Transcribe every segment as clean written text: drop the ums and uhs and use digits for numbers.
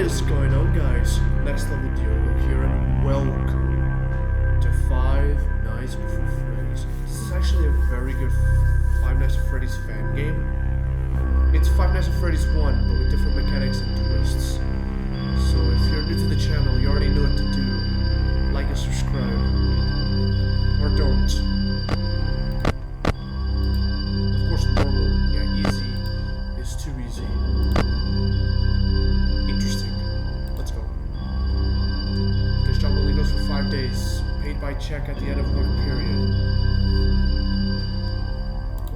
is going on, guys? Next level Diogo here, and welcome to Five Nights at Freddy's. This is actually a very good Five Nights at Freddy's fan game. It's Five Nights at Freddy's 1, but with different mechanics and twists. So if you're new to the channel, you already know what to do. Like and subscribe. Or don't. Of course, normal. Yeah, easy is too easy. Interesting. Let's go. This job only goes for 5 days. Paid by check at the end of work period.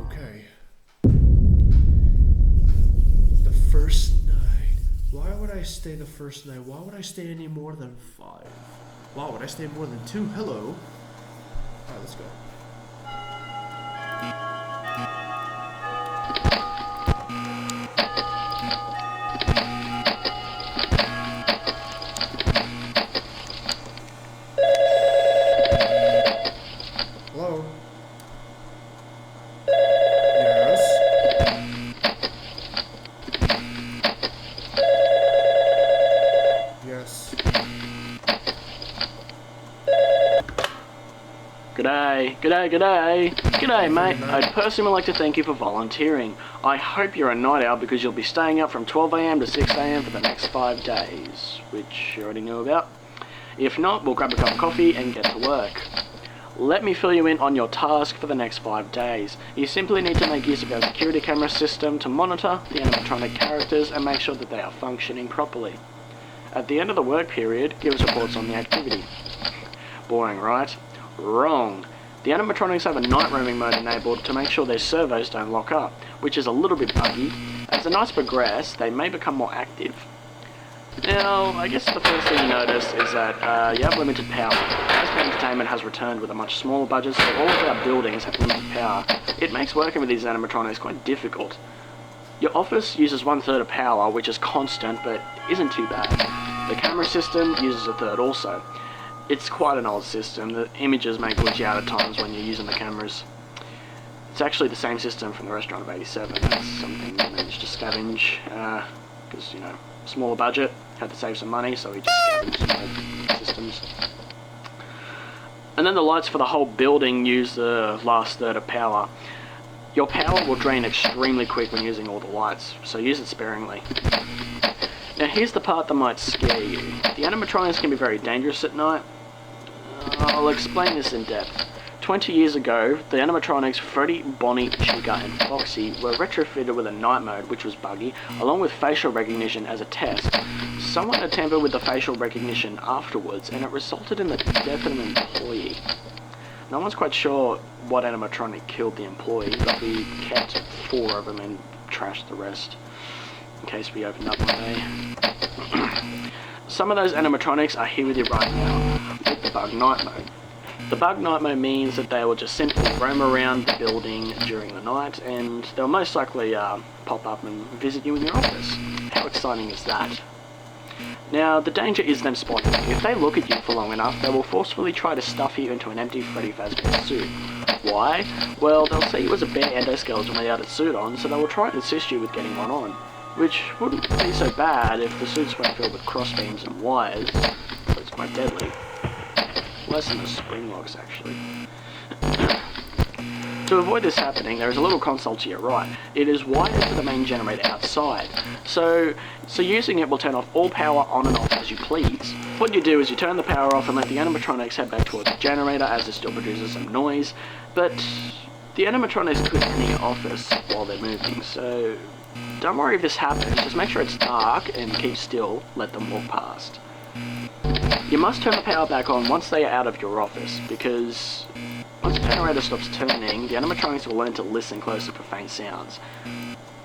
Okay. The first night. Why would I stay the first night? Why would I stay any more than 5? Wow, would I stay more than 2? Hello. Alright, let's go. Hello? Yes? Yes. G'day mate. I'd personally like to thank you for volunteering. I hope you're a night owl because you'll be staying up from 12 AM to 6 AM for the next 5 days, which you already knew about. If not, we'll grab a cup of coffee and get to work. Let me fill you in on your task for the next 5 days. You simply need to make use of our security camera system to monitor the animatronic characters and make sure that they are functioning properly. At the end of the work period, give us reports on the activity. Boring, right? Wrong. The animatronics have a night roaming mode enabled to make sure their servos don't lock up, which is a little bit buggy. As the nights progress, they may become more active. Now, I guess the first thing you notice is that you have limited power. FNBF Entertainment has returned with a much smaller budget, so all of our buildings have limited power. It makes working with these animatronics quite difficult. Your office uses 1/3 of power, which is constant, but isn't too bad. The camera system uses 1/3 also. It's quite an old system. The images may glitch out at times when you're using the cameras. It's actually the same system from the restaurant of '87. That's something we managed to scavenge, because, you know, smaller budget, had to save some money, so we just scavenged some old systems. And then the lights for the whole building use the last third of power. Your power will drain extremely quick when using all the lights, so use it sparingly. Now here's the part that might scare you. The animatronics can be very dangerous at night. I'll explain this in depth. 20 years ago, the animatronics Freddy, Bonnie, Chica and Foxy were retrofitted with a night mode, which was buggy, along with facial recognition as a test. Someone attempted with the facial recognition afterwards, and it resulted in the death of an employee. No one's quite sure what animatronic killed the employee, but we kept 4 of them and trashed the rest, in case we opened up one day. Some of those animatronics are here with you right now, with the bug night mode. The bug night mode means that they will just simply roam around the building during the night, and they'll most likely pop up and visit you in your office. How exciting is that? Now, the danger is them spotting you. If they look at you for long enough, they will forcefully try to stuff you into an empty Freddy Fazbear suit. Why? Well, they'll see you as a bare endoskeleton without a suit on, so they will try and assist you with getting one on. Which wouldn't be so bad if the suits weren't filled with crossbeams and wires, but it's quite deadly. Less than the spring locks, actually. To avoid this happening, there is a little console to your right. It is wired to the main generator outside, so using it will turn off all power on and off as you please. What you do is you turn the power off and let the animatronics head back towards the generator as it still produces some noise, but the animatronics could enter your office while they're moving, so don't worry if this happens. Just make sure it's dark and keep still, let them walk past. You must turn the power back on once they are out of your office, because once the generator stops turning, the animatronics will learn to listen closer for faint sounds,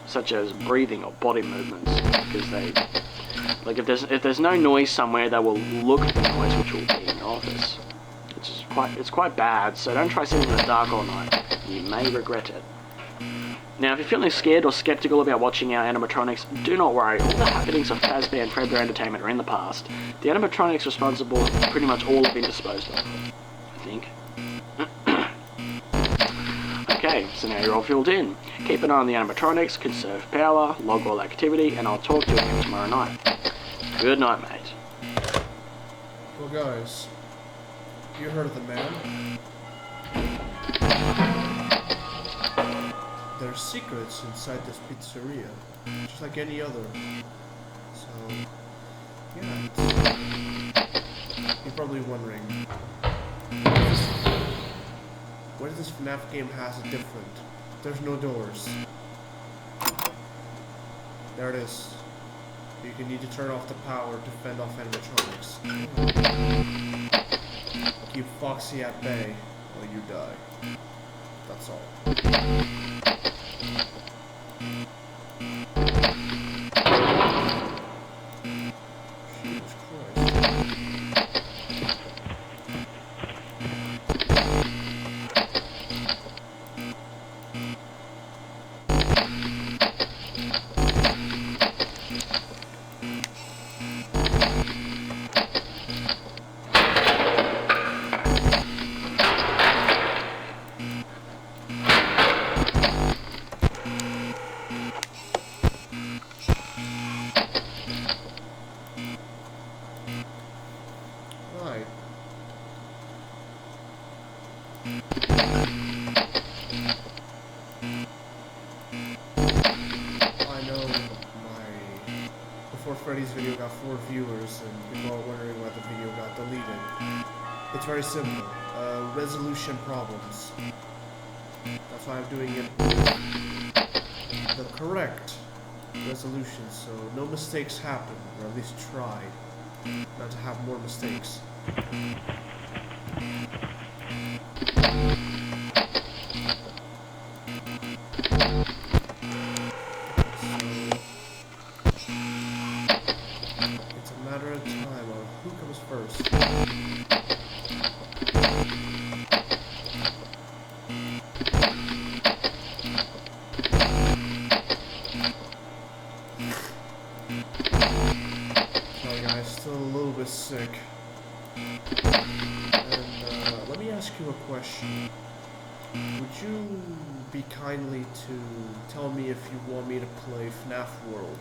such as breathing or body movements, because if there's no noise somewhere, they will look for noise, which will be in your office. It's quite bad, so don't try sitting in the dark all night. You may regret it. Now, if you're feeling scared or skeptical about watching our animatronics, do not worry. All the happenings of FNBF and FNBF Entertainment are in the past. The animatronics responsible pretty much all have been disposed of, I think. Okay, so now you're all filled in. Keep an eye on the animatronics, conserve power, log all activity, and I'll talk to you again tomorrow night. Good night, mate. Well, guys, you heard of the man. There's secrets inside this pizzeria, just like any other. So, yeah. You're probably wondering, what does this FNAF game has different? There's no doors. There it is. You need to turn off the power to fend off animatronics. Keep Foxy at bay or you die. That's all. Jesus Christ. Right. I know before Freddy's video got 4 viewers and people are wondering why the video got deleted. It's very simple. Resolution problems. That's why I'm doing it with the correct resolution so no mistakes happen, or at least try not to have more mistakes. It's a matter of time on who comes first. Sorry guys, still a little bit sick. And let me ask you a question. Would you be kindly to tell me if you want me to play FNAF World?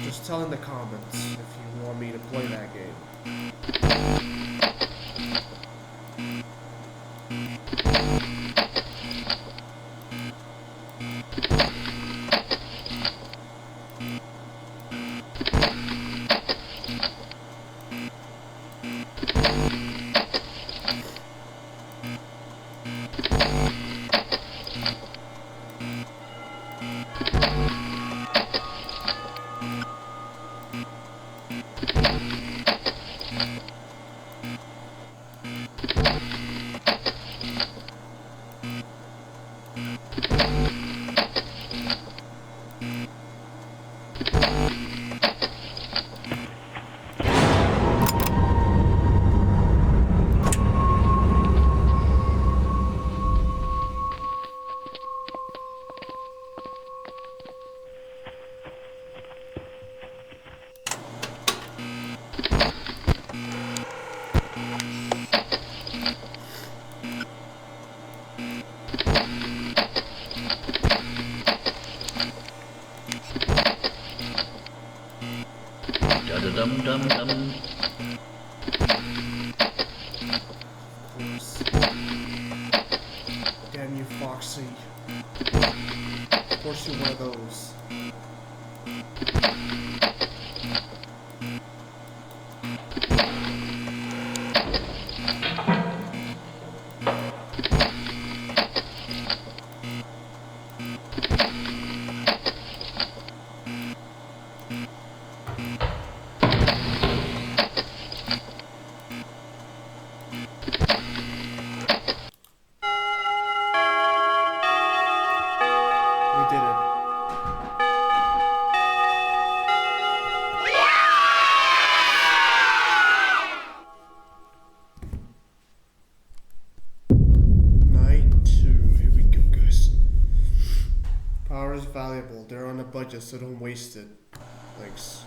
Just tell in the comments if you want me to play that game. Dum-dum-dum. Of course. Damn you, Foxy. Of course you're one of those. We did it. Night 2. Here we go, guys. Power is valuable. They're on a budget, so don't waste it. Thanks.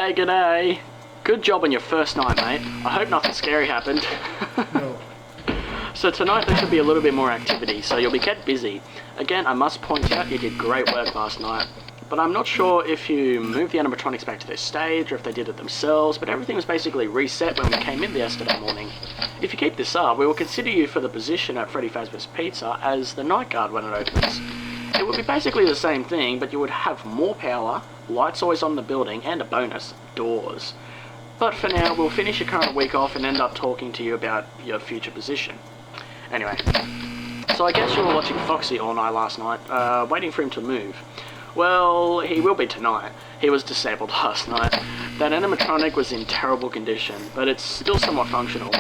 G'day, g'day. Good job on your first night, mate. I hope nothing scary happened. No. So tonight there should be a little bit more activity, so you'll be kept busy. Again, I must point out you did great work last night, but I'm not sure if you moved the animatronics back to their stage or if they did it themselves, but everything was basically reset when we came in yesterday morning. If you keep this up, we will consider you for the position at Freddy Fazbear's Pizza as the night guard when it opens. It would be basically the same thing, but you would have more power, lights always on in the building, and a bonus, doors. But for now, we'll finish your current week off and end up talking to you about your future position. Anyway, so I guess you were watching Foxy all night last night, waiting for him to move. Well, he will be tonight. He was disabled last night. That animatronic was in terrible condition, but it's still somewhat functional.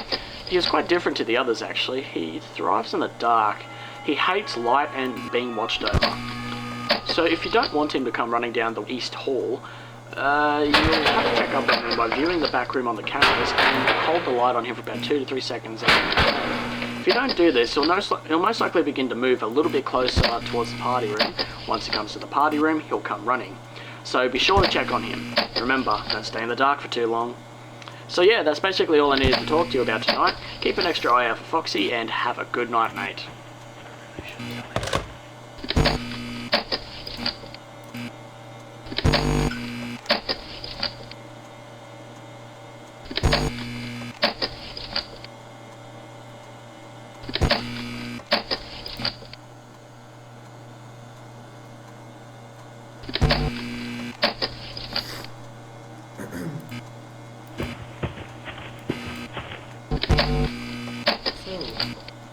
He is quite different to the others, actually. He thrives in the dark. He hates light and being watched over. So if you don't want him to come running down the East Hall, you'll have to check up on him by viewing the back room on the cameras and hold the light on him for about 2 to 3 seconds. If you don't do this, he'll most likely begin to move a little bit closer towards the party room. Once he comes to the party room, he'll come running. So be sure to check on him. Remember, don't stay in the dark for too long. So yeah, that's basically all I needed to talk to you about tonight. Keep an extra eye out for Foxy and have a good night, mate.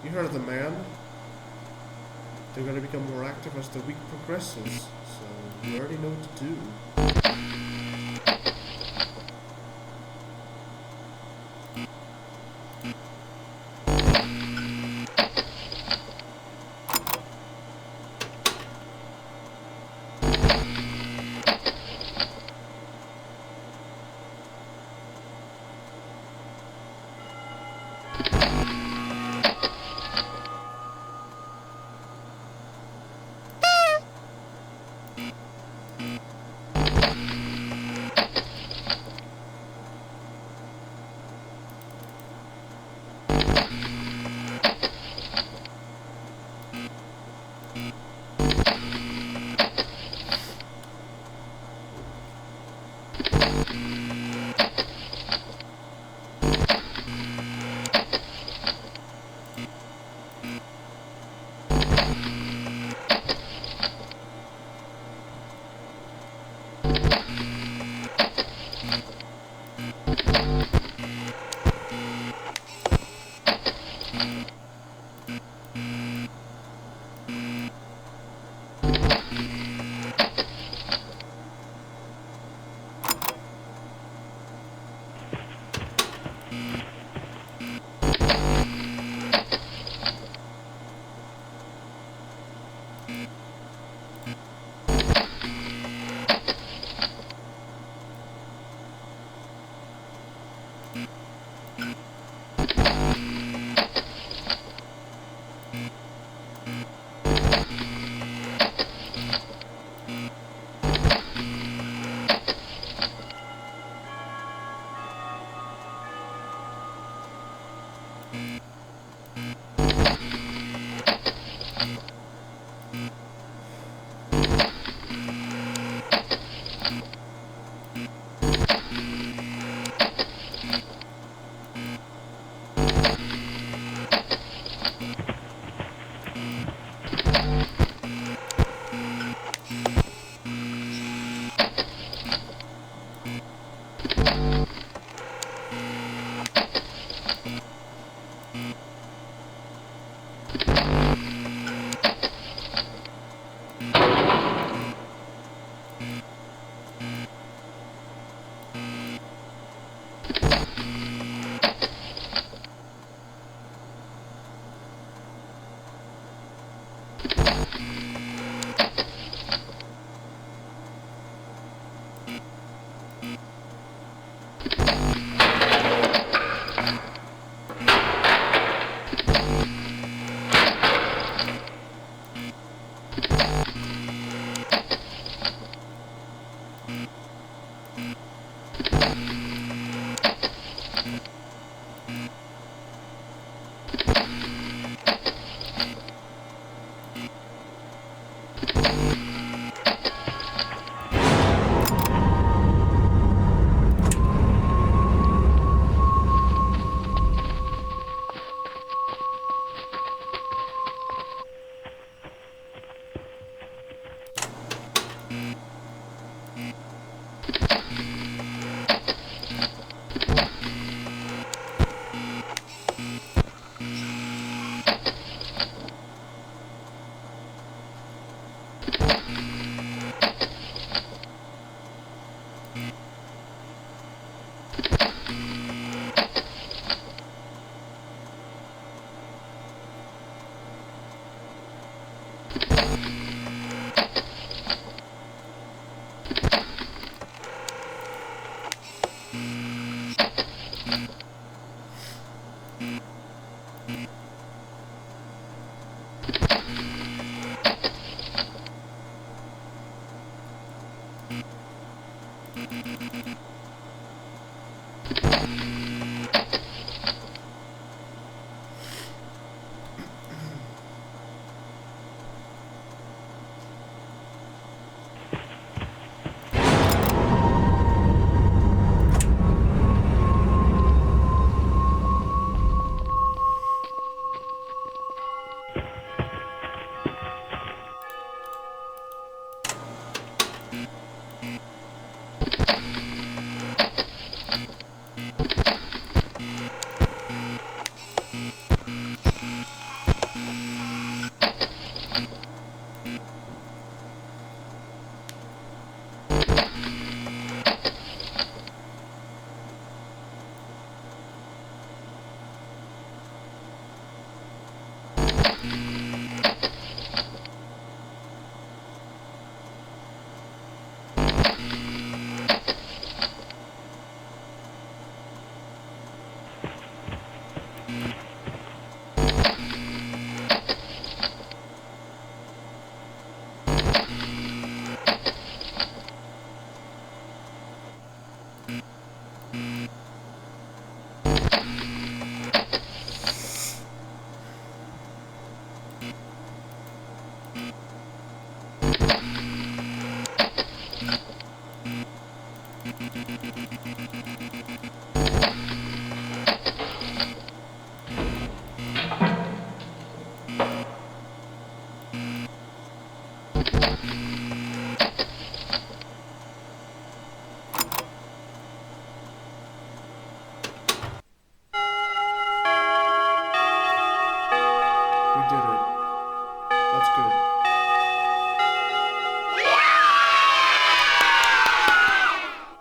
You heard of the man? They're gonna become more active as the week progresses, so you already know what to do.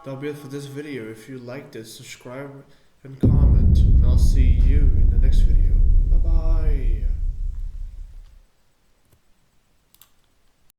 That'll be it for this video. If you liked it, subscribe and comment, and I'll see you in the next video. Bye bye.